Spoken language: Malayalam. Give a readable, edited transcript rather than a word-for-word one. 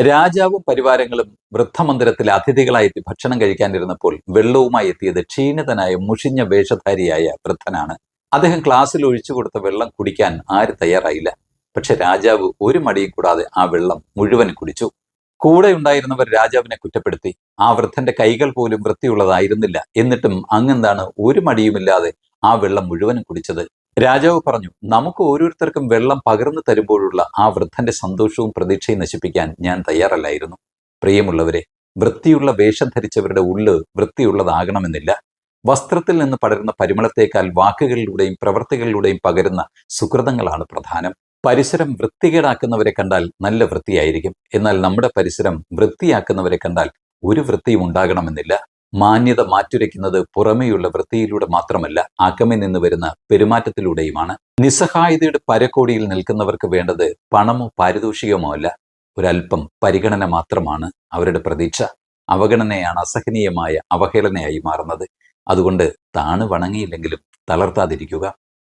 രാജാവും പരിവാരങ്ങളും വൃദ്ധമന്ദിരത്തിൽ അതിഥികളായി ഭക്ഷണം കഴിക്കാനിരുന്നപ്പോൾ വെള്ളവുമായി എത്തിയത് ക്ഷീണിതനായ മുഷിഞ്ഞ വേഷധാരിയായ വൃദ്ധനാണ്. അദ്ദേഹം ഗ്ലാസ്സിൽ ഒഴിച്ചു കൊടുത്ത വെള്ളം കുടിക്കാൻ ആരും തയ്യാറായില്ല. പക്ഷെ രാജാവ് ഒരു മടിയും കൂടാതെ ആ വെള്ളം മുഴുവൻ കുടിച്ചു. കൂടെ ഉണ്ടായിരുന്നവർ രാജാവിനെ കുറ്റപ്പെടുത്തി. ആ വൃദ്ധന്റെ കൈകൾ പോലും വൃത്തിയുള്ളതായിരുന്നില്ല. എന്നിട്ടും അങ്ങെന്താണ് ഒരു മടിയുമില്ലാതെ ആ വെള്ളം മുഴുവനും കുടിച്ചത്? രാജാവ് പറഞ്ഞു, നമുക്ക് ഓരോരുത്തർക്കും വെള്ളം പകർന്നു തരുമ്പോഴുള്ള ആ വൃദ്ധന്റെ സന്തോഷവും പ്രതീക്ഷയും നശിപ്പിക്കാൻ ഞാൻ തയ്യാറല്ലായിരുന്നു. പ്രിയമുള്ളവരെ, വൃത്തിയുള്ള വേഷം ധരിച്ചവരുടെ ഉള്ള് വൃത്തിയുള്ളതാകണമെന്നില്ല. വസ്ത്രത്തിൽ നിന്ന് പടരുന്ന പരിമളത്തേക്കാൾ വാക്കുകളിലൂടെയും പ്രവൃത്തികളിലൂടെയും പകരുന്ന സുഹൃതങ്ങളാണ് പ്രധാനം. പരിസരം വൃത്തികേടാക്കുന്നവരെ കണ്ടാൽ നല്ല വൃത്തിയായിരിക്കും. എന്നാൽ നമ്മുടെ പരിസരം വൃത്തിയാക്കുന്നവരെ കണ്ടാൽ ഒരു വൃത്തിയും ഉണ്ടാകണമെന്നില്ല. മാന്യത മാറ്റുരയ്ക്കുന്നത് പുറമേയുള്ള വൃത്തിയിലൂടെ മാത്രമല്ല, അകമെ നിന്ന് വരുന്ന പെരുമാറ്റത്തിലൂടെയുമാണ്. നിസ്സഹായതയുടെ പരകോടിയിൽ നിൽക്കുന്നവർക്ക് വേണ്ടത് പണമോ പാരിതോഷികമോ അല്ല, ഒരല്പം പരിഗണന മാത്രമാണ് അവരുടെ പ്രതീക്ഷ. അവഗണനയാണ് അസഹനീയമായ അവഹേളനയായി മാറുന്നത്. അതുകൊണ്ട് താണു വണങ്ങിയില്ലെങ്കിലും തളർത്താതിരിക്കുക.